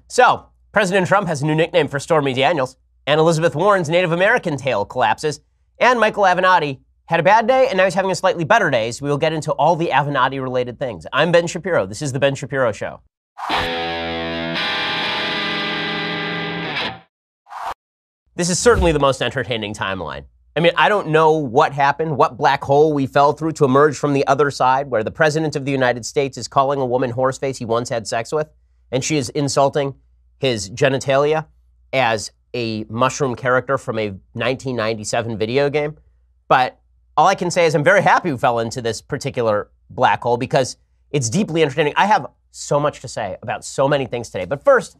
So, President Trump has a new nickname for Stormy Daniels, and Elizabeth Warren's Native American tale collapses, and Michael Avenatti had a bad day, and now he's having a slightly better day, so we will get into all the Avenatti-related things. I'm Ben Shapiro. This is The Ben Shapiro Show. This is certainly the most entertaining timeline. I mean, I don't know what happened, what black hole we fell through to emerge from the other side, where the President of the United States is calling a woman horseface he once had sex with, and she is insulting his genitalia as a mushroom character from a 1997 video game. But all I can say is I'm very happy we fell into this particular black hole because it's deeply entertaining. I have so much to say about so many things today. But first,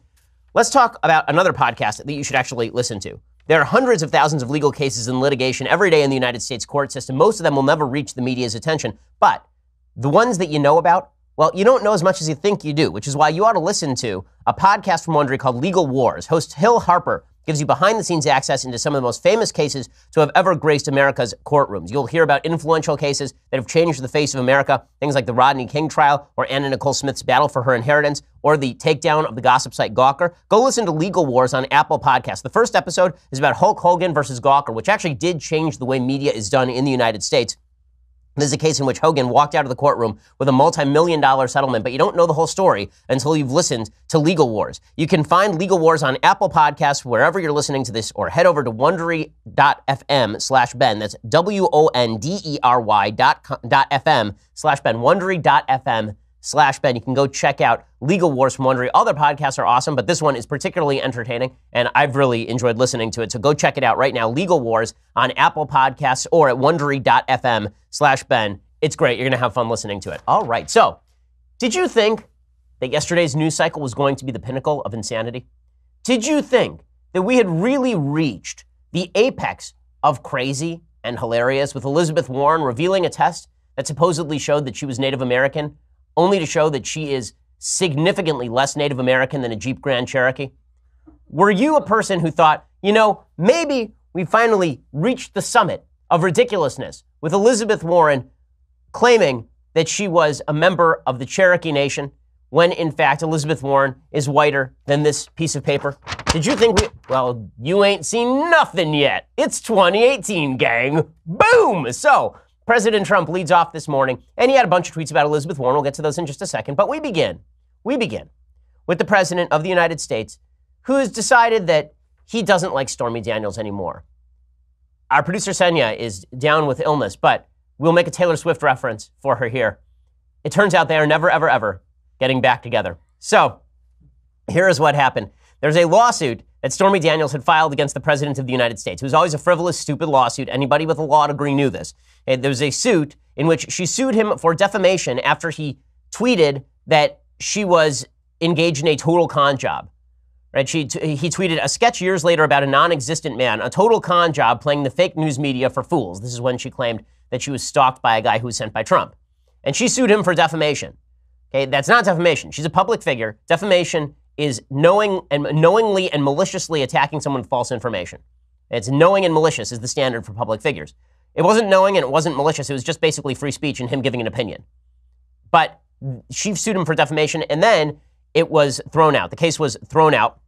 let's talk about another podcast that you should actually listen to. There are hundreds of thousands of legal cases in litigation every day in the United States court system. Most of them will never reach the media's attention. But the ones that you know about, well, you don't know as much as you think you do, which is why you ought to listen to a podcast from Wondery called Legal Wars. Host Hill Harper gives you behind-the-scenes access into some of the most famous cases to have ever graced America's courtrooms. You'll hear about influential cases that have changed the face of America, things like the Rodney King trial or Anna Nicole Smith's battle for her inheritance or the takedown of the gossip site Gawker. Go listen to Legal Wars on Apple Podcasts. The first episode is about Hulk Hogan versus Gawker, which actually did change the way media is done in the United States. This is a case in which Hogan walked out of the courtroom with a multi-million-dollar settlement, but you don't know the whole story until you've listened to Legal Wars. You can find Legal Wars on Apple Podcasts, wherever you're listening to this, or head over to Wondery.fm/Ben. That's WONDERY.FM/Ben. Wondery.fm/Ben. You can go check out Legal Wars from Wondery. All their podcasts are awesome, but this one is particularly entertaining, and I've really enjoyed listening to it. So go check it out right now. Legal Wars on Apple Podcasts or at Wondery.fm/Ben. It's great. You're going to have fun listening to it. All right. So, did you think that yesterday's news cycle was going to be the pinnacle of insanity? Did you think that we had really reached the apex of crazy and hilarious with Elizabeth Warren revealing a test that supposedly showed that she was Native American, only to show that she is significantly less Native American than a Jeep Grand Cherokee? Were you a person who thought, maybe we finally reached the summit of ridiculousness with Elizabeth Warren claiming that she was a member of the Cherokee Nation when, in fact, Elizabeth Warren is whiter than this piece of paper? Did you think well, you ain't seen nothing yet. It's 2018, gang. Boom! So, President Trump leads off this morning, and he had a bunch of tweets about Elizabeth Warren. We'll get to those in just a second. But we begin with the President of the United States, who has decided that he doesn't like Stormy Daniels anymore. Our producer, Senya, is down with illness, but we'll make a Taylor Swift reference for her here. It turns out they are never, ever, ever getting back together. So, here is what happened. There's a lawsuit that Stormy Daniels had filed against the President of the United States. It was always a frivolous, stupid lawsuit. Anybody with a law degree knew this. There was a suit in which she sued him for defamation after he tweeted that she was engaged in a total con job. Right? He tweeted a sketch years later about a non-existent man, a total con job playing the fake news media for fools. This is when she claimed that she was stalked by a guy who was sent by Trump. And she sued him for defamation. Okay, that's not defamation. She's a public figure. Defamation is knowingly and maliciously attacking someone with false information. It's knowing and malicious is the standard for public figures. It wasn't knowing and it wasn't malicious. It was just basically free speech and him giving an opinion. But she sued him for defamation, and then it was thrown out. The case was thrown out,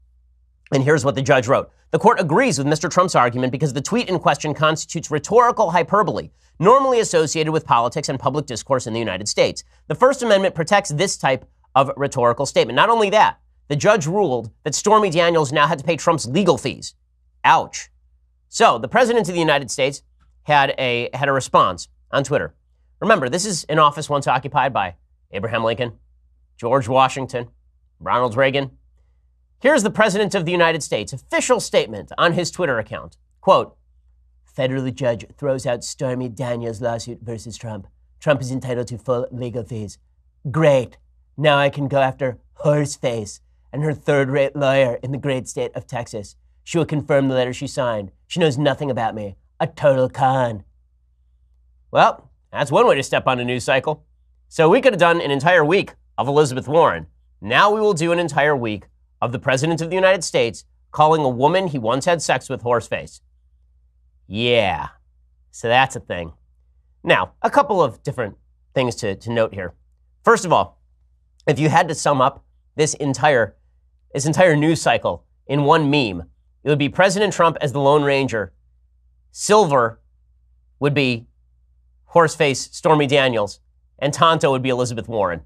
and here's what the judge wrote. The court agrees with Mr. Trump's argument because the tweet in question constitutes rhetorical hyperbole, normally associated with politics and public discourse in the United States. The First Amendment protects this type of rhetorical statement. Not only that, the judge ruled that Stormy Daniels now had to pay Trump's legal fees. Ouch. So the President of the United States had a response on Twitter. Remember, this is an office once occupied by Abraham Lincoln, George Washington, Ronald Reagan. Here's the President of the United States' official statement on his Twitter account. Quote, federal judge throws out Stormy Daniels' lawsuit versus Trump. Trump is entitled to full legal fees. Great. Now I can go after Horseface and her third-rate lawyer in the great state of Texas. She will confirm the letter she signed. She knows nothing about me. A total con. Well, that's one way to step on a news cycle. So we could have done an entire week of Elizabeth Warren. Now we will do an entire week of the President of the United States calling a woman he once had sex with horseface. Yeah, so that's a thing. Now, a couple of different things to note here. First of all, if you had to sum up this entire this entire news cycle in one meme, it would be President Trump as the Lone Ranger. Silver would be Horseface Stormy Daniels, and Tonto would be Elizabeth Warren.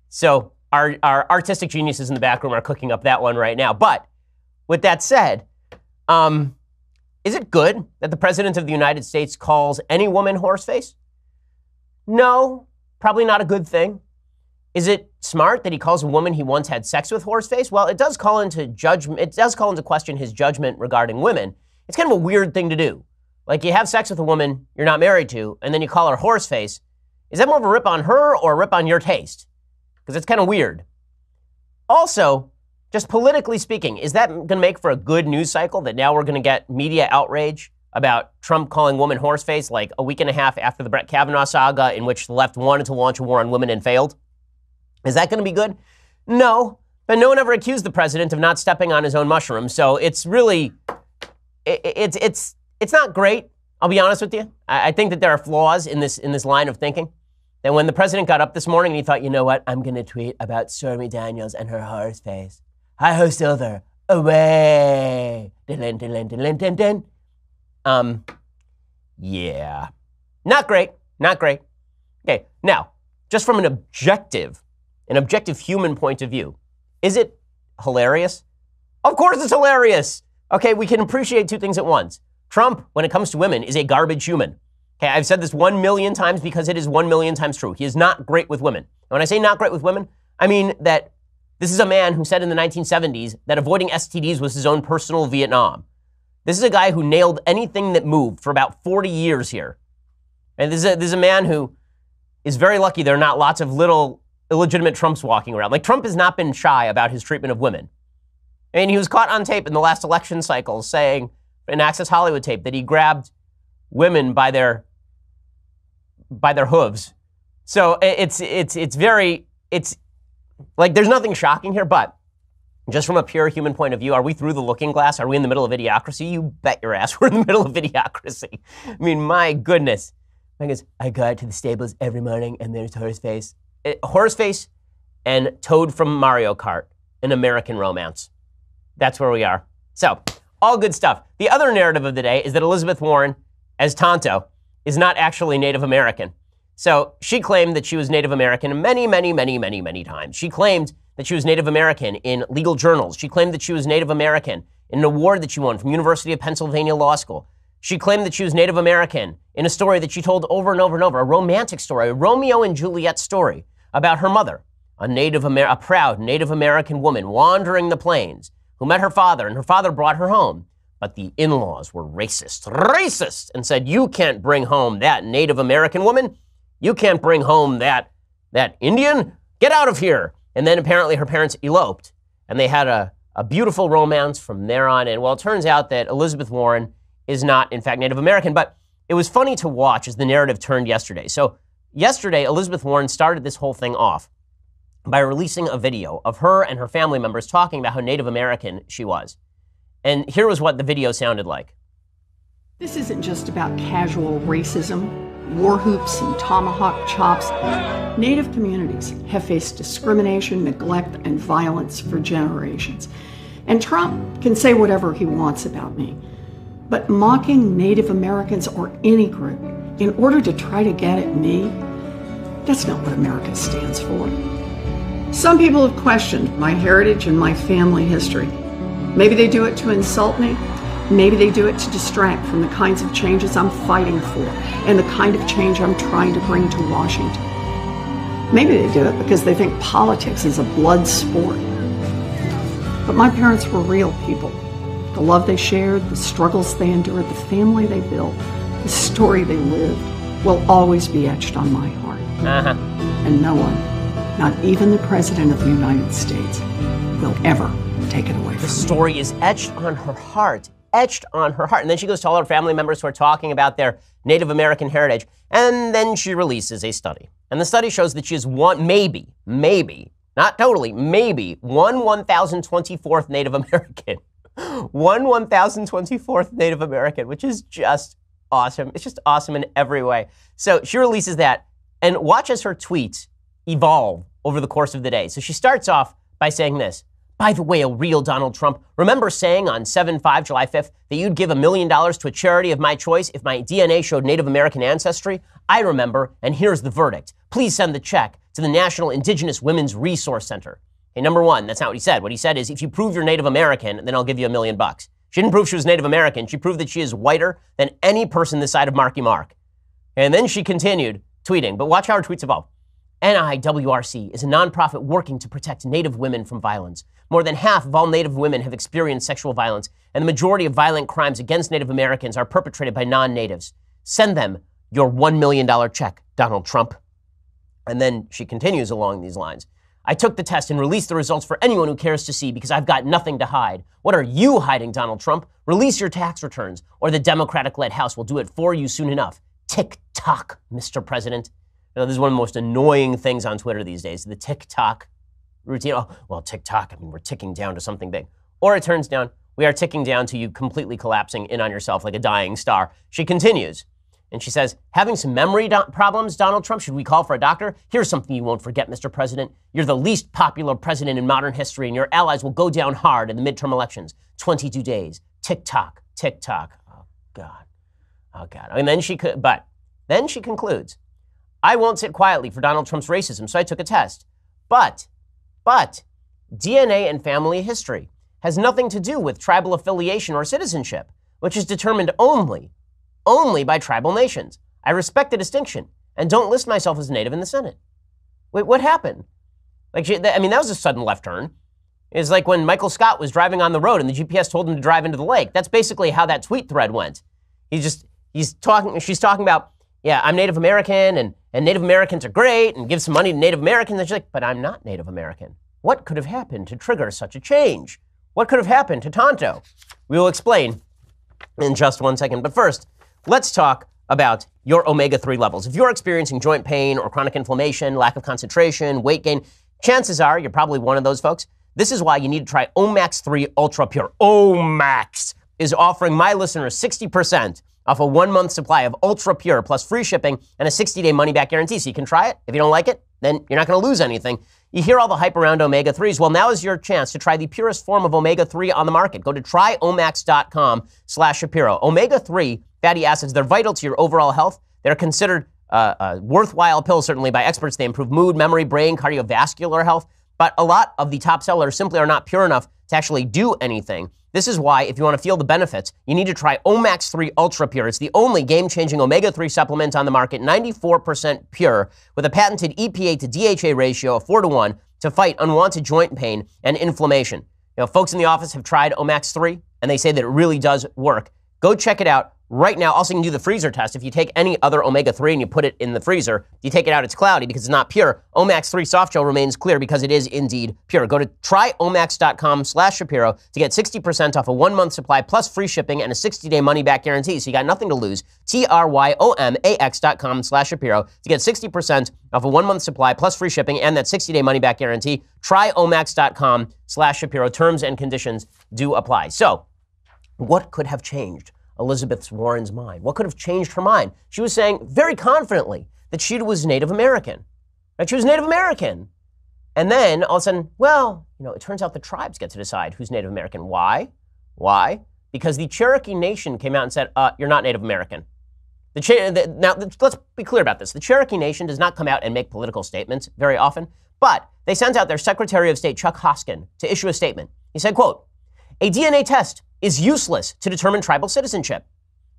So our artistic geniuses in the back room are cooking up that one right now. But with that said, is it good that the President of the United States calls any woman horseface? No, probably not a good thing. Is it smart that he calls a woman he once had sex with horseface? Well, it does call into judgment. It does call into question his judgment regarding women. It's kind of a weird thing to do. Like, you have sex with a woman you're not married to, and then you call her horseface. Is that more of a rip on her or a rip on your taste? Because it's kind of weird. Also, just politically speaking, is that going to make for a good news cycle that now we're going to get media outrage about Trump calling women horseface like a week and a half after the Brett Kavanaugh saga, in which the left wanted to launch a war on women and failed? Is that going to be good? No, but no one ever accused the president of not stepping on his own mushrooms. So it's really, it's not great. I'll be honest with you. I think that there are flaws in this line of thinking. That when the president got up this morning and he thought, you know what, I'm going to tweet about Stormy Daniels and her horse face. Hi-ho Silver, away. Din, din, din, din, din. Yeah. Not great. Okay, now, just from an objective human point of view, is it hilarious? Of course it's hilarious. Okay, we can appreciate two things at once. Trump, when it comes to women, is a garbage human. Okay, I've said this 1 million times because it is 1 million times true. He is not great with women. And when I say not great with women, I mean that this is a man who said in the 1970s that avoiding STDs was his own personal Vietnam. This is a guy who nailed anything that moved for about 40 years here. And this is a man who is very lucky there are not lots of little illegitimate Trumps walking around. Like, Trump has not been shy about his treatment of women. I mean, he was caught on tape in the last election cycle saying, in Access Hollywood tape, that he grabbed women by their hooves. So it's like, there's nothing shocking here, but just from a pure human point of view, are we through the looking glass? Are we in the middle of idiocracy? You bet your ass we're in the middle of idiocracy. I mean, my goodness. I go to the stables every morning and there's Horseface. Horseface and Toad from Mario Kart, an American romance. That's where we are. So, all good stuff. The other narrative of the day is that Elizabeth Warren, as Tonto, is not actually Native American. So she claimed that she was Native American many times. She claimed that she was Native American in legal journals. She claimed that she was Native American in an award that she won from University of Pennsylvania Law School. She claimed that she was Native American in a story that she told over and over and over, a romantic story, a Romeo and Juliet story about her mother, a proud Native American woman wandering the plains who met her father, and her father brought her home. But the in-laws were racist, and said, you can't bring home that Native American woman. You can't bring home that Indian. Get out of here. And then apparently her parents eloped, and they had a beautiful romance from there on in. Well, it turns out that Elizabeth Warren is not, in fact, Native American, but it was funny to watch as the narrative turned yesterday. So yesterday, Elizabeth Warren started this whole thing off by releasing a video of her and her family members talking about how Native American she was. And here was what the video sounded like. This isn't just about casual racism, war hoops and tomahawk chops. Native communities have faced discrimination, neglect, and violence for generations. And Trump can say whatever he wants about me. But mocking Native Americans or any group in order to try to get at me, that's not what America stands for. Some people have questioned my heritage and my family history. Maybe they do it to insult me. Maybe they do it to distract from the kinds of changes I'm fighting for and the kind of change I'm trying to bring to Washington. Maybe they do it because they think politics is a blood sport. But my parents were real people. The love they shared, the struggles they endured, the family they built, the story they lived will always be etched on my heart. And no one, not even the President of the United States, will ever take it away from me. The story is etched on her heart. Etched on her heart. And then she goes to all her family members who are talking about their Native American heritage. And then she releases a study. And the study shows that she is maybe, not totally, maybe 1,024th Native American. 1,024th Native American, which is just awesome. It's just awesome in every way. So she releases that, and watch as her tweets evolve over the course of the day. So she starts off by saying this: By the way, a real Donald Trump, remember saying on 7/5, July 5th, that you'd give $1 million to a charity of my choice if my DNA showed Native American ancestry? I remember, and here's the verdict. Please send the check to the National Indigenous Women's Resource Center. Okay, number one, that's not what he said. What he said is, if you prove you're Native American, then I'll give you $1 million. She didn't prove she was Native American. She proved that she is whiter than any person this side of Marky Mark. And then she continued tweeting, but watch how her tweets evolve. NIWRC is a nonprofit working to protect Native women from violence. More than half of all Native women have experienced sexual violence, and the majority of violent crimes against Native Americans are perpetrated by non-natives. Send them your $1 million check, Donald Trump. And then she continues along these lines. I took the test and released the results for anyone who cares to see because I've got nothing to hide. What are you hiding, Donald Trump? Release your tax returns, or the Democratic-led House will do it for you soon enough. Tick-tock, Mr. President. You know, this is one of the most annoying things on Twitter these days, the tick-tock routine. Oh, well, tick-tock, I mean, we're ticking down to something big. Or it turns down, we are ticking down to you completely collapsing in on yourself like a dying star. She continues, and she says, having some memory problems, Donald Trump, should we call for a doctor? Here's something you won't forget, Mr. President. You're the least popular president in modern history, and your allies will go down hard in the midterm elections. 22 days. Tick-tock, tick-tock. Oh, God. Oh, God. And then then she concludes, I won't sit quietly for Donald Trump's racism, so I took a test. But DNA and family history has nothing to do with tribal affiliation or citizenship, which is determined only by tribal nations. I respect the distinction and don't list myself as Native in the Senate. Wait, what happened? That was a sudden left turn. It's like when Michael Scott was driving on the road and the GPS told him to drive into the lake. That's basically how that tweet thread went. She's talking about, yeah, I'm Native American and Native Americans are great and give some money to Native Americans. And she's like, but I'm not Native American. What could have happened to trigger such a change? What could have happened to Tonto? We will explain in just 1 second. But first, let's talk about your omega-3 levels. If you're experiencing joint pain or chronic inflammation, lack of concentration, weight gain, chances are you're probably one of those folks. This is why you need to try Omax 3 Ultra Pure. Omax is offering my listeners 60% off a 1-month supply of Ultra Pure plus free shipping and a 60-day money-back guarantee. So you can try it. If you don't like it, then you're not going to lose anything. You hear all the hype around omega-3s. Well, now is your chance to try the purest form of omega-3 on the market. Go to tryomax.com/Shapiro. Omega-3 fatty acids, they're vital to your overall health. They're considered worthwhile pills, certainly by experts. They improve mood, memory, brain, cardiovascular health. But a lot of the top sellers simply are not pure enough to actually do anything. This is why, if you want to feel the benefits, you need to try Omax 3 Ultra Pure. It's the only game-changing omega-3 supplement on the market, 94% pure, with a patented EPA to DHA ratio of 4-to-1 to fight unwanted joint pain and inflammation. You know, folks in the office have tried Omax 3, and they say that it really does work. Go check it out right now. Also, you can do the freezer test. If you take any other omega-3 and you put it in the freezer, you take it out, it's cloudy because it's not pure. Omax 3 soft gel remains clear because it is indeed pure. Go to tryomax.com/Shapiro to get 60% off a 1-month supply plus free shipping and a 60-day money-back guarantee. So you got nothing to lose. tryomax.com/Shapiro to get 60% off a 1-month supply plus free shipping and that 60-day money-back guarantee. Tryomax.com/Shapiro. Terms and conditions do apply. So, what could have changed Elizabeth Warren's mind? What could have changed her mind? She was saying very confidently that she was Native American. That she was Native American. And then all of a sudden, well, it turns out the tribes get to decide who's Native American. Why? Why? Because the Cherokee Nation came out and said, you're not Native American. Now, let's be clear about this. The Cherokee Nation does not come out and make political statements very often, but they sent out their Secretary of State, Chuck Hoskin, to issue a statement. He said, quote, a DNA test is useless to determine tribal citizenship.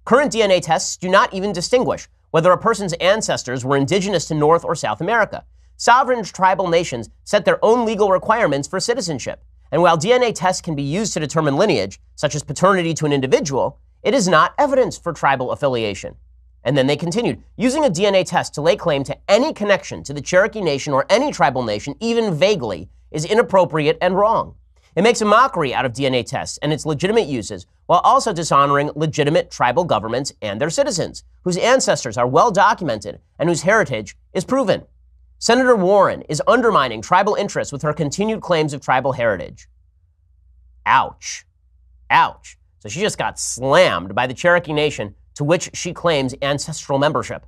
Current DNA tests do not even distinguish whether a person's ancestors were indigenous to North or South America. Sovereign tribal nations set their own legal requirements for citizenship. And while DNA tests can be used to determine lineage, such as paternity to an individual, it is not evidence for tribal affiliation. And then they continued, using a DNA test to lay claim to any connection to the Cherokee Nation or any tribal nation, even vaguely, is inappropriate and wrong. It makes a mockery out of DNA tests and its legitimate uses, while also dishonoring legitimate tribal governments and their citizens, whose ancestors are well documented and whose heritage is proven. Senator Warren is undermining tribal interests with her continued claims of tribal heritage. Ouch. Ouch. So she just got slammed by the Cherokee Nation, to which she claims ancestral membership.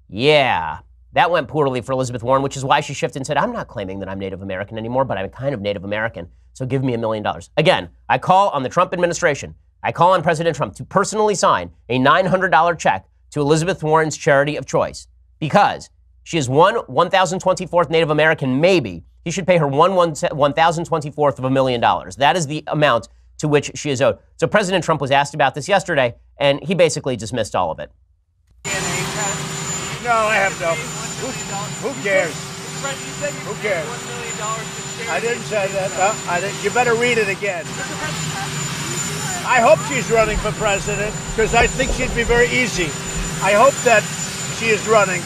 Yeah. That went poorly for Elizabeth Warren, which is why she shifted and said, I'm not claiming that I'm Native American anymore, but I'm kind of Native American. so give me $1 million. Again, I call on the Trump administration. I call on President Trump to personally sign a $900 check to Elizabeth Warren's charity of choice because she is 1,024th Native American, maybe. He should pay her 1,024th of $1 million. That is the amount to which she is owed. So President Trump was asked about this yesterday, and he basically dismissed all of it. No, I have no. Who cares? Who cares? I didn't say that. No, I didn't. You better read it again. I hope she's running for president because I think she'd be very easy. I hope that she is running.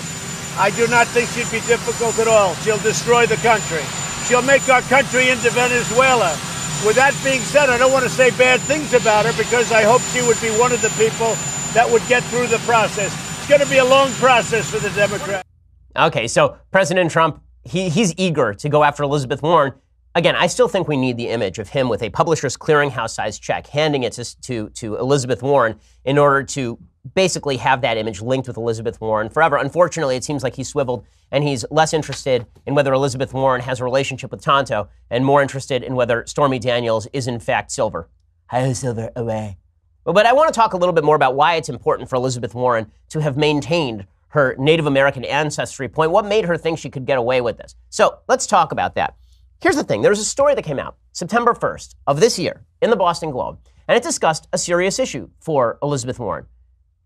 I do not think she'd be difficult at all. She'll destroy the country. She'll make our country into Venezuela. With that being said, I don't want to say bad things about her because I hope she would be one of the people that would get through the process. It's going to be a long process for the Democrats. Okay, so President Trump, he's eager to go after Elizabeth Warren. Again, I still think we need the image of him with a Publishers Clearinghouse-sized check, handing it to Elizabeth Warren in order to basically have that image linked with Elizabeth Warren forever. Unfortunately, it seems like he's swiveled and he's less interested in whether Elizabeth Warren has a relationship with Tonto and more interested in whether Stormy Daniels is in fact Silver. Hi, Silver, away. But I want to talk a little bit more about why it's important for Elizabeth Warren to have maintained her Native American ancestry point. What made her think she could get away with this? So let's talk about that. Here's the thing. There was a story that came out September 1st of this year in the Boston Globe, and it discussed a serious issue for Elizabeth Warren.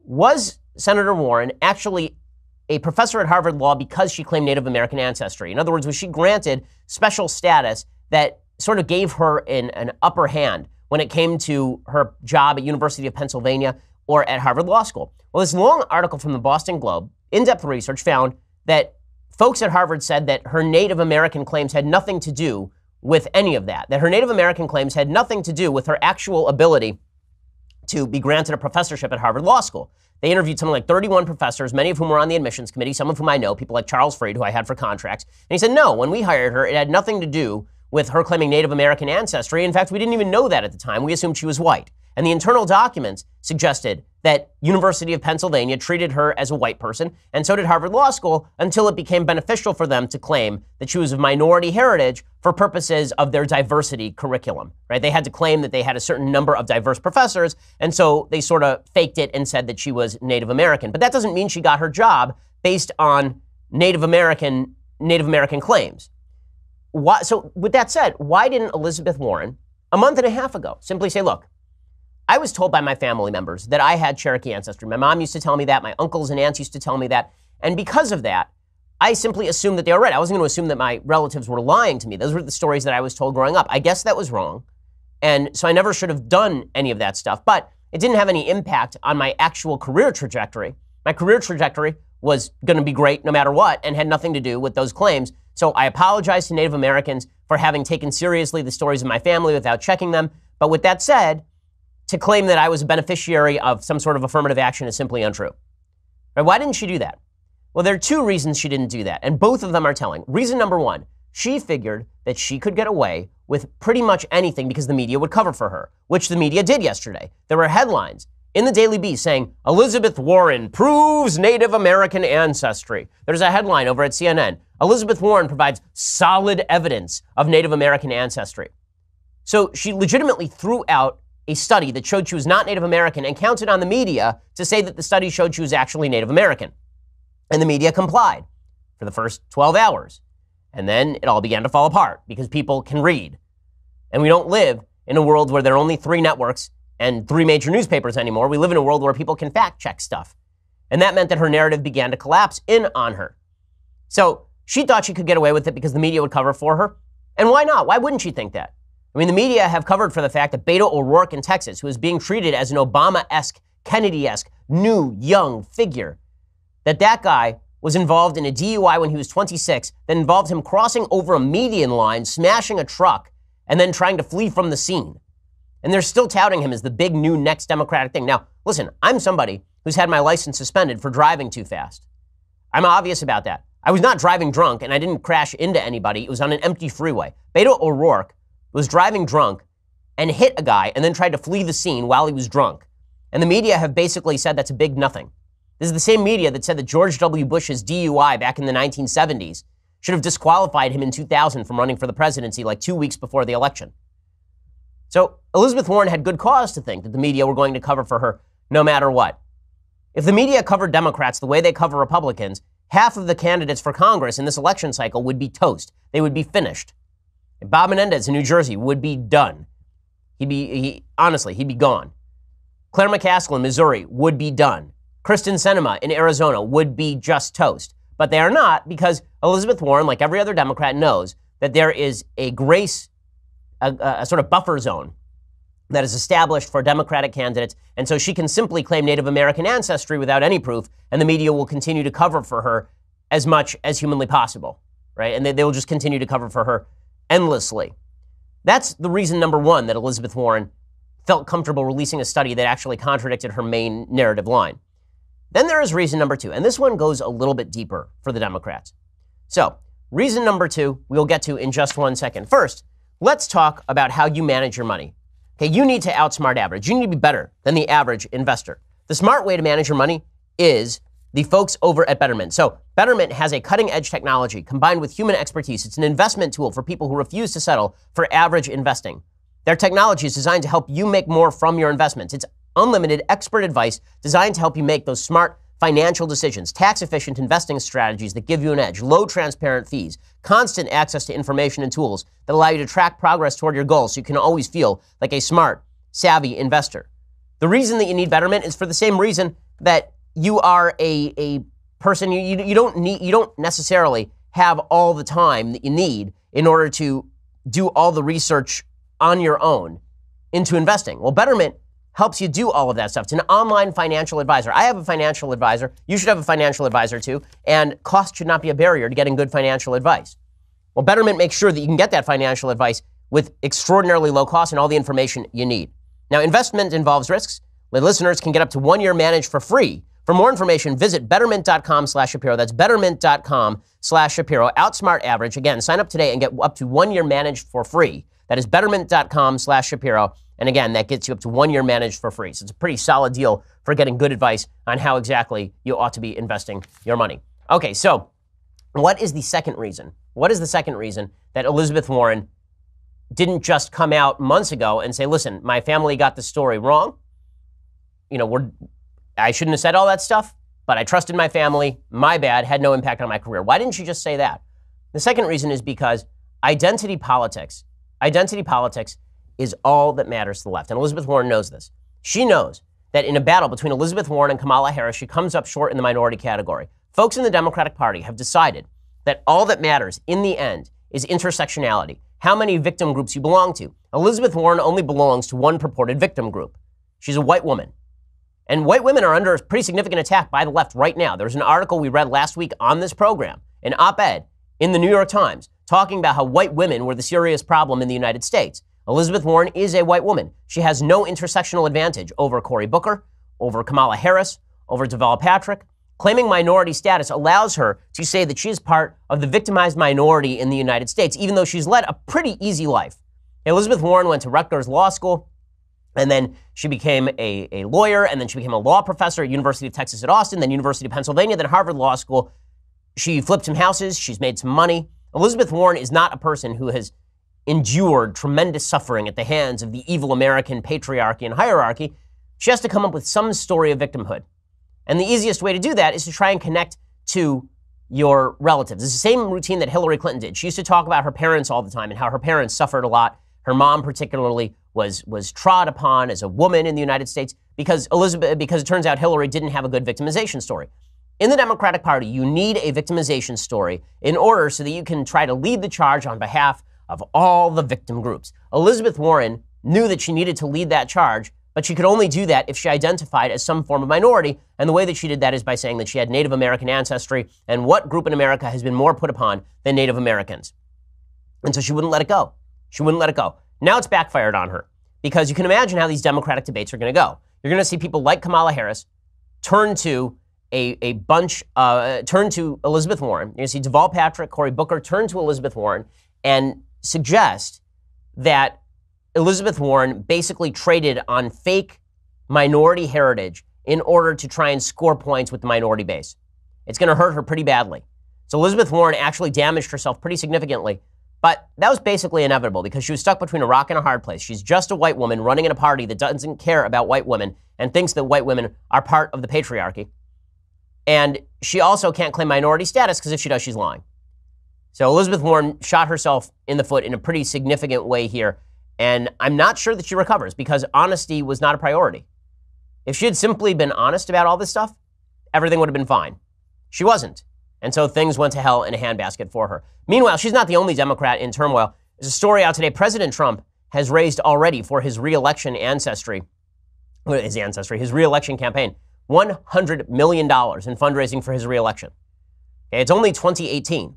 Was Senator Warren actually a professor at Harvard Law because she claimed Native American ancestry? In other words, was she granted special status that sort of gave her an upper hand when it came to her job at University of Pennsylvania or at Harvard Law School? Well, this long article from the Boston Globe, in-depth research, found that folks at Harvard said that her Native American claims had nothing to do with any of that her Native American claims had nothing to do with her actual ability to be granted a professorship at Harvard Law School. They interviewed something like 31 professors, many of whom were on the admissions committee, some of whom I know, people like Charles Freed, who I had for contracts. And he said, no, when we hired her, it had nothing to do with her claiming Native American ancestry. In fact, we didn't even know that at the time. We assumed she was white. And the internal documents suggested that University of Pennsylvania treated her as a white person, and so did Harvard Law School, until it became beneficial for them to claim that she was of minority heritage for purposes of their diversity curriculum, right? They had to claim that they had a certain number of diverse professors, and so they sort of faked it and said that she was Native American. But that doesn't mean she got her job based on Native American claims. So with that said, why didn't Elizabeth Warren, a month and a half ago, simply say, look, I was told by my family members that I had Cherokee ancestry. My mom used to tell me that. My uncles and aunts used to tell me that. And because of that, I simply assumed that they were right. I wasn't going to assume that my relatives were lying to me. Those were the stories that I was told growing up. I guess that was wrong. And so I never should have done any of that stuff. But it didn't have any impact on my actual career trajectory. My career trajectory was going to be great no matter what and had nothing to do with those claims. So I apologize to Native Americans for having taken seriously the stories of my family without checking them. But with that said, to claim that I was a beneficiary of some sort of affirmative action is simply untrue. Right? Why didn't she do that? Well, there are two reasons she didn't do that, and both of them are telling. Reason number one, she figured that she could get away with pretty much anything because the media would cover for her, which the media did yesterday. There were headlines in the Daily Beast saying, Elizabeth Warren proves Native American ancestry. There's a headline over at CNN, Elizabeth Warren provides solid evidence of Native American ancestry. So she legitimately threw out a study that showed she was not Native American and counted on the media to say that the study showed she was actually Native American. And the media complied for the first 12 hours. And then it all began to fall apart because people can read. And we don't live in a world where there are only 3 networks and 3 major newspapers anymore. We live in a world where people can fact check stuff. And that meant that her narrative began to collapse in on her. So she thought she could get away with it because the media would cover for her. And why not? Why wouldn't she think that? I mean, the media have covered for the fact that Beto O'Rourke in Texas, who is being treated as an Obama-esque, Kennedy-esque, new, young figure, that guy was involved in a DUI when he was 26 that involved him crossing over a median line, smashing a truck, and then trying to flee from the scene. And they're still touting him as the big new next Democratic thing. Now, listen, I'm somebody who's had my license suspended for driving too fast. I'm obvious about that. I was not driving drunk, and I didn't crash into anybody. It was on an empty freeway. Beto O'Rourke was driving drunk and hit a guy and then tried to flee the scene while he was drunk. And the media have basically said that's a big nothing. This is the same media that said that George W. Bush's DUI back in the 1970s should have disqualified him in 2000 from running for the presidency like 2 weeks before the election. So Elizabeth Warren had good cause to think that the media were going to cover for her no matter what. If the media covered Democrats the way they cover Republicans, half of the candidates for Congress in this election cycle would be toast. They would be finished. Bob Menendez in New Jersey would be done. He'd be gone. Claire McCaskill in Missouri would be done. Kristen Sinema in Arizona would be just toast. But they are not, because Elizabeth Warren, like every other Democrat, knows that there is a sort of buffer zone that is established for Democratic candidates. And so she can simply claim Native American ancestry without any proof, and the media will continue to cover for her as much as humanly possible, right? And they will just continue to cover for her endlessly. That's the reason number one that Elizabeth Warren felt comfortable releasing a study that actually contradicted her main narrative line. Then there is reason number two, and this one goes a little bit deeper for the Democrats. So, reason number two, we'll get to in just 1 second. First, let's talk about how you manage your money. Okay, you need to outsmart average. You need to be better than the average investor. The smart way to manage your money is the folks over at Betterment. So Betterment has a cutting-edge technology combined with human expertise. It's an investment tool for people who refuse to settle for average investing. Their technology is designed to help you make more from your investments. It's unlimited expert advice designed to help you make those smart financial decisions, tax-efficient investing strategies that give you an edge, low transparent fees, constant access to information and tools that allow you to track progress toward your goals so you can always feel like a smart, savvy investor. The reason that you need Betterment is for the same reason that you are a person, you don't necessarily have all the time that you need in order to do all the research on your own into investing. Well, Betterment helps you do all of that stuff. It's an online financial advisor. I have a financial advisor. You should have a financial advisor too. And cost should not be a barrier to getting good financial advice. Well, Betterment makes sure that you can get that financial advice with extraordinarily low cost and all the information you need. Now, investment involves risks. The listeners can get up to 1 year managed for free. For more information, visit betterment.com/Shapiro. That's betterment.com/Shapiro. Outsmart average. Again, sign up today and get up to 1 year managed for free. That is betterment.com/Shapiro. And again, that gets you up to 1 year managed for free. So it's a pretty solid deal for getting good advice on how exactly you ought to be investing your money. Okay, so what is the second reason? What is the second reason that Elizabeth Warren didn't just come out months ago and say, listen, my family got the story wrong. I shouldn't have said all that stuff, but I trusted my family. My bad, had no impact on my career. Why didn't she just say that? The second reason is because identity politics is all that matters to the left. And Elizabeth Warren knows this. She knows that in a battle between Elizabeth Warren and Kamala Harris, she comes up short in the minority category. Folks in the Democratic Party have decided that all that matters in the end is intersectionality, how many victim groups you belong to. Elizabeth Warren only belongs to one purported victim group. She's a white woman. And white women are under a pretty significant attack by the left right now. There's an article we read last week on this program, an op-ed in the New York Times, talking about how white women were the serious problem in the United States. Elizabeth Warren is a white woman. She has no intersectional advantage over Cory Booker, over Kamala Harris, over Deval Patrick. Claiming minority status allows her to say that she is part of the victimized minority in the United States, even though she's led a pretty easy life. Elizabeth Warren went to Rutgers Law School, and then she became a lawyer, and then she became a law professor at University of Texas at Austin, then University of Pennsylvania, then Harvard Law School. She flipped some houses. She's made some money. Elizabeth Warren is not a person who has endured tremendous suffering at the hands of the evil American patriarchy and hierarchy. She has to come up with some story of victimhood. And the easiest way to do that is to try and connect to your relatives. It's the same routine that Hillary Clinton did. She used to talk about her parents all the time and how her parents suffered a lot. Her mom particularly was trod upon as a woman in the United States because it turns out Hillary didn't have a good victimization story. In the Democratic Party, you need a victimization story in order so that you can try to lead the charge on behalf of all the victim groups. Elizabeth Warren knew that she needed to lead that charge, but she could only do that if she identified as some form of minority. And the way that she did that is by saying that she had Native American ancestry. And what group in America has been more put upon than Native Americans? And so she wouldn't let it go. She wouldn't let it go. Now it's backfired on her because you can imagine how these Democratic debates are going to go. You're going to see people like Kamala Harris turn to turn to Elizabeth Warren. You're going to see Deval Patrick, Cory Booker turn to Elizabeth Warren and suggest that Elizabeth Warren basically traded on fake minority heritage in order to try and score points with the minority base. It's going to hurt her pretty badly. So Elizabeth Warren actually damaged herself pretty significantly But that was basically inevitable because she was stuck between a rock and a hard place. She's just a white woman running in a party that doesn't care about white women and thinks that white women are part of the patriarchy. And she also can't claim minority status because if she does, she's lying. So Elizabeth Warren shot herself in the foot in a pretty significant way here. And I'm not sure that she recovers because honesty was not a priority. If she had simply been honest about all this stuff, everything would have been fine. She wasn't. And so things went to hell in a handbasket for her. Meanwhile, she's not the only Democrat in turmoil. There's a story out today. President Trump has raised already for his reelection his reelection campaign, $100 million in fundraising for his reelection. Okay, it's only 2018.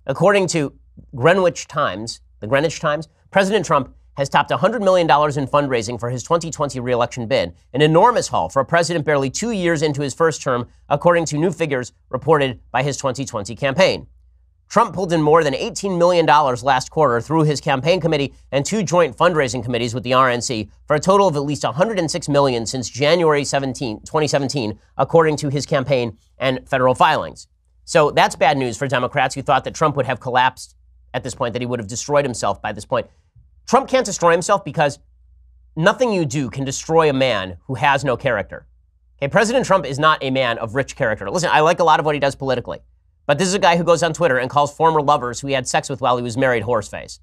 According to the Greenwich Times, President Trump has topped $100 million in fundraising for his 2020 reelection bid, an enormous haul for a president barely 2 years into his first term, according to new figures reported by his 2020 campaign. Trump pulled in more than $18 million last quarter through his campaign committee and 2 joint fundraising committees with the RNC for a total of at least $106 million since January 2017, according to his campaign and federal filings. So that's bad news for Democrats who thought that Trump would have collapsed at this point, that he would have destroyed himself by this point. Trump can't destroy himself because nothing you do can destroy a man who has no character. Okay, President Trump is not a man of rich character. Listen, I like a lot of what he does politically, but this is a guy who goes on Twitter and calls former lovers who he had sex with while he was married horseface.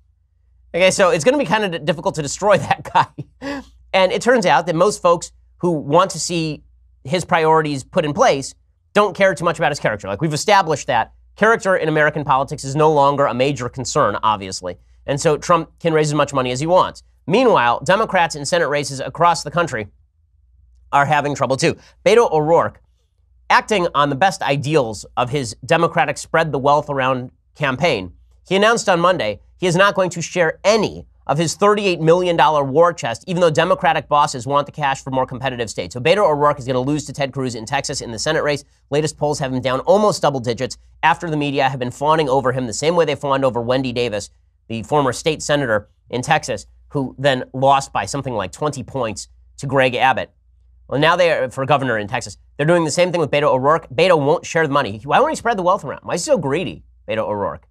Okay, so it's going to be kind of difficult to destroy that guy. And it turns out that most folks who want to see his priorities put in place don't care too much about his character. Like, we've established that character in American politics is no longer a major concern, obviously. And so Trump can raise as much money as he wants. Meanwhile, Democrats in Senate races across the country are having trouble too. Beto O'Rourke, acting on the best ideals of his Democratic spread the wealth around campaign, he announced on Monday he is not going to share any of his $38 million war chest, even though Democratic bosses want the cash for more competitive states. So Beto O'Rourke is going to lose to Ted Cruz in Texas in the Senate race. Latest polls have him down almost double digits after the media have been fawning over him the same way they fawned over Wendy Davis, the former state senator in Texas, who then lost by something like 20 points to Greg Abbott. Well, now they are for governor in Texas. They're doing the same thing with Beto O'Rourke. Beto won't share the money. Why won't he spread the wealth around? Why is he so greedy, Beto O'Rourke?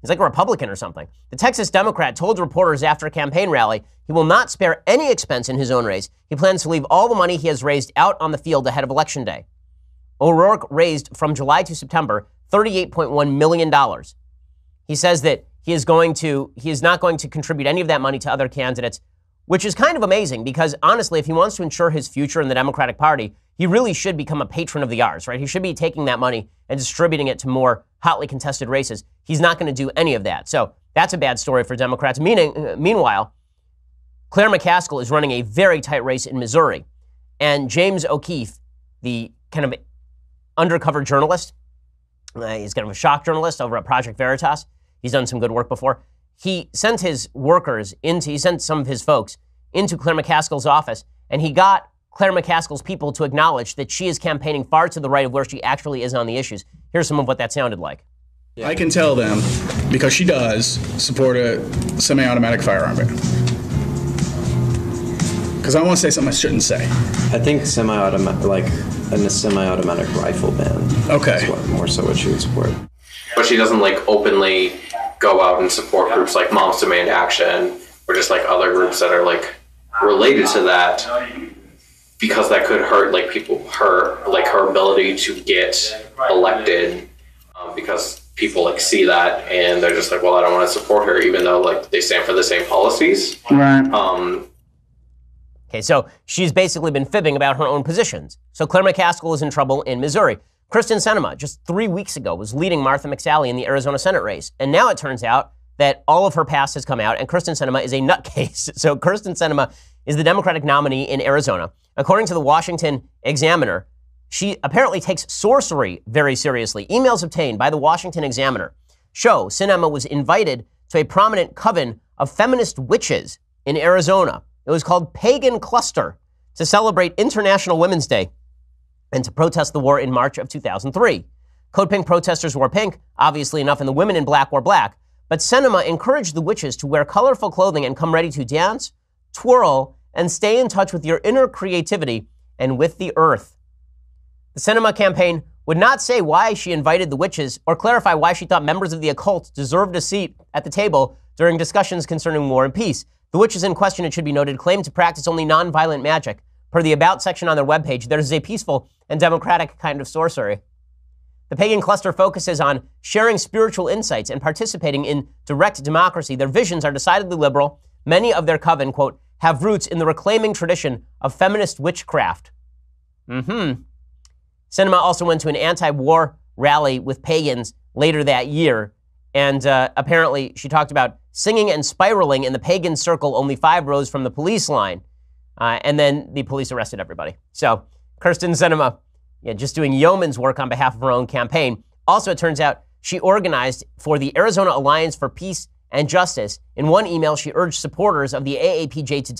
He's like a Republican or something. The Texas Democrat told reporters after a campaign rally he will not spare any expense in his own race. He plans to leave all the money he has raised out on the field ahead of Election Day. O'Rourke raised from July to September $38.1 million. He says that he is not going to contribute any of that money to other candidates, which is kind of amazing because, honestly, if he wants to ensure his future in the Democratic Party, he really should become a patron of the arts, right? He should be taking that money and distributing it to more hotly contested races. He's not going to do any of that. So that's a bad story for Democrats. Meanwhile, Claire McCaskill is running a very tight race in Missouri. And James O'Keefe, the kind of undercover journalist, he's kind of a shock journalist over at Project Veritas. He's done some good work before. He sent some of his folks into Claire McCaskill's office, and he got Claire McCaskill's people to acknowledge that she is campaigning far to the right of where she actually is on the issues. Here's some of what that sounded like. I can tell them, because she does support a semi-automatic firearm ban. Because I want to say something I shouldn't say. I think a semi-automatic rifle ban. Okay. Is more so what she would support. But she doesn't like go out and support groups like Moms Demand Action or just like other groups that are like related to that, because that could hurt like her ability to get elected, because people like see that and they're just like, well, I don't want to support her even though like they stand for the same policies. Right. Okay, so she's basically been fibbing about her own positions. So Claire McCaskill is in trouble in Missouri. Kristen Sinema, just 3 weeks ago, was leading Martha McSally in the Arizona Senate race. And now it turns out that all of her past has come out, and Kristen Sinema is a nutcase. So Kristen Sinema is the Democratic nominee in Arizona. According to the Washington Examiner, she apparently takes sorcery very seriously. Emails obtained by the Washington Examiner show Sinema was invited to a prominent coven of feminist witches in Arizona. It was called Pagan Cluster to celebrate International Women's Day and to protest the war in March of 2003. Code Pink protesters wore pink, obviously enough, and the women in black wore black. But Sinema encouraged the witches to wear colorful clothing and come ready to dance, twirl, and stay in touch with your inner creativity and with the earth. The Sinema campaign would not say why she invited the witches or clarify why she thought members of the occult deserved a seat at the table during discussions concerning war and peace. The witches in question, it should be noted, claim to practice only nonviolent magic. Per the About section on their webpage, there is a peaceful and democratic kind of sorcery. The pagan cluster focuses on sharing spiritual insights and participating in direct democracy. Their visions are decidedly liberal. Many of their coven, quote, have roots in the reclaiming tradition of feminist witchcraft. Cinema also went to an anti-war rally with pagans later that year, and apparently she talked about singing and spiraling in the pagan circle only 5 rows from the police line, and then the police arrested everybody. So Kirsten Sinema, just doing yeoman's work on behalf of her own campaign. Also, it turns out she organized for the Arizona Alliance for Peace and Justice. In one email, she urged supporters of the AAPJ to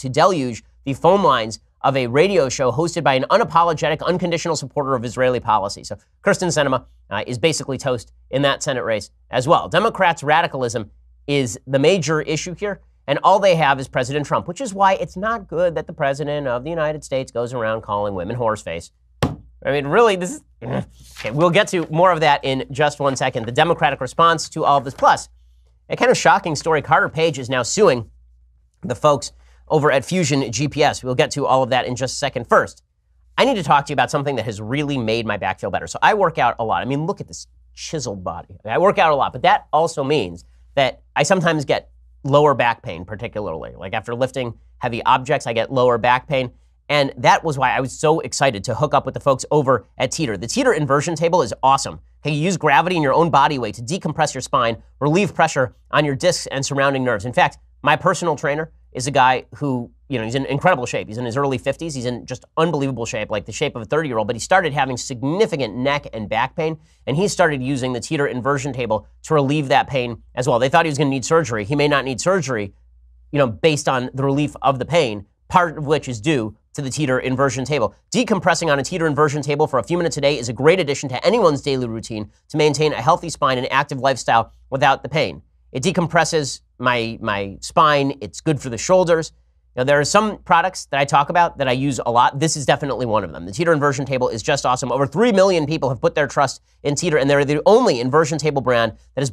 deluge the phone lines of a radio show hosted by an unapologetic, unconditional supporter of Israeli policy. So Kirsten Sinema is basically toast in that Senate race as well. Democrats' radicalism is the major issue here, and all they have is President Trump, which is why it's not good that the President of the United States goes around calling women horseface. I mean, really, this is... Okay, we'll get to more of that in just one second. The Democratic response to all of this. Plus, a kind of shocking story. Carter Page is now suing the folks over at Fusion GPS. We'll get to all of that in just a second. First, I need to talk to you about something that has really made my back feel better. So I work out a lot. I mean, look at this chiseled body. I work out a lot, but that also means that I sometimes get lower back pain, particularly. Like after lifting heavy objects, I get lower back pain. And that was why I was so excited to hook up with the folks over at Teeter. The Teeter inversion table is awesome. Okay, you use gravity and your own body weight to decompress your spine, relieve pressure on your discs and surrounding nerves. In fact, my personal trainer is a guy who, he's in incredible shape. He's in his early 50s. He's in just unbelievable shape, like the shape of a 30-year-old. But he started having significant neck and back pain, and he started using the Teeter inversion table to relieve that pain as well. They thought he was going to need surgery. He may not need surgery, based on the relief of the pain, part of which is due to the Teeter inversion table. Decompressing on a Teeter inversion table for a few minutes a day is a great addition to anyone's daily routine to maintain a healthy spine and active lifestyle without the pain. It decompresses my spine. It's good for the shoulders. Now, there are some products that I talk about that I use a lot. This is definitely one of them. The Teeter inversion table is just awesome. Over 3 million people have put their trust in Teeter, and they're the only inversion table brand that has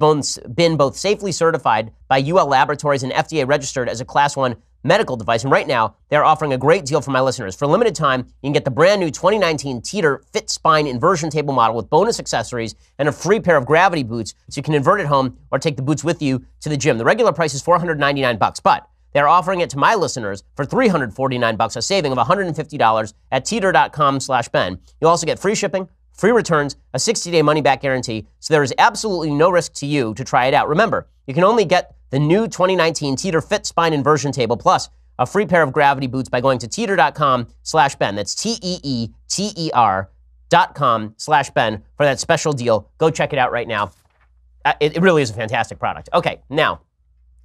been both safely certified by UL Laboratories and FDA registered as a Class 1 medical device. And right now, they're offering a great deal for my listeners. For a limited time, you can get the brand new 2019 Teeter Fit Spine inversion table model with bonus accessories and a free pair of gravity boots so you can invert at home or take the boots with you to the gym. The regular price is $499, but they're offering it to my listeners for $349, a saving of $150 at teeter.com/Ben. You'll also get free shipping, free returns, a 60-day money-back guarantee, so there is absolutely no risk to you to try it out. Remember, you can only get the new 2019 Teeter Fit Spine Inversion Table plus a free pair of gravity boots by going to teeter.com/Ben. That's TEETER.com/Ben for that special deal. Go check it out right now. It really is a fantastic product. Okay, now,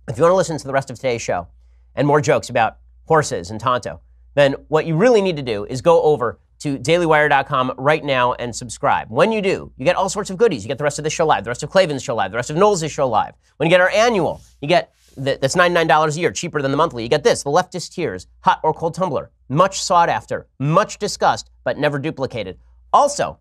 if you want to listen to the rest of today's show and more jokes about horses and Tonto, then what you really need to do is go over to dailywire.com right now and subscribe. When you do, you get all sorts of goodies. You get the rest of this show live, the rest of Klavan's show live, the rest of Knowles' show live. When you get our annual, you get that's $99 a year, cheaper than the monthly. You get this, the Leftist Tears, hot or cold tumbler, much sought after, much discussed, but never duplicated. Also,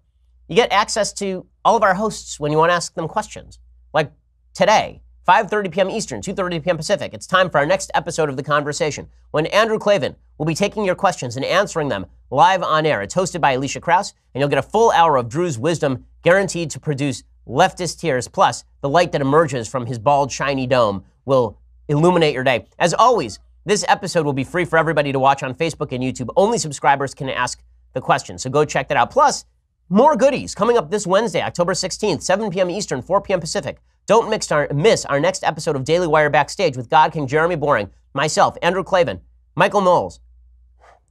you get access to all of our hosts when you want to ask them questions. Like today, 5:30 p.m. Eastern, 2:30 p.m. Pacific. It's time for our next episode of The Conversation, when Andrew Klavan will be taking your questions and answering them live on air. It's hosted by Alicia Krause, and you'll get a full hour of Drew's wisdom guaranteed to produce leftist tears, plus the light that emerges from his bald, shiny dome will illuminate your day. As always, this episode will be free for everybody to watch on Facebook and YouTube. Only subscribers can ask the question, so go check that out. Plus, more goodies coming up this Wednesday, October 16th, 7 p.m. Eastern, 4 p.m. Pacific. Don't miss our next episode of Daily Wire Backstage with God King Jeremy Boring, myself, Andrew Klavan, Michael Knowles,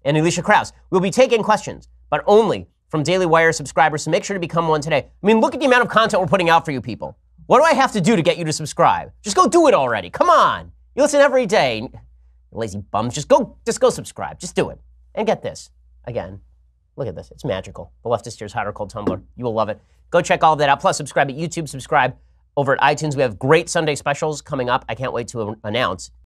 and Alicia Krause. We'll be taking questions, but only from Daily Wire subscribers, so make sure to become one today. I mean, look at the amount of content we're putting out for you people. What do I have to do to get you to subscribe? Just go do it already. Come on. You listen every day. Lazy bums. Just go subscribe. Just do it. And get this. Again, look at this. It's magical. The Leftist Tears Hot or Cold Tumbler. You will love it. Go check all of that out. Plus, subscribe at YouTube. Subscribe over at iTunes. We have great Sunday specials coming up. I can't wait to announce.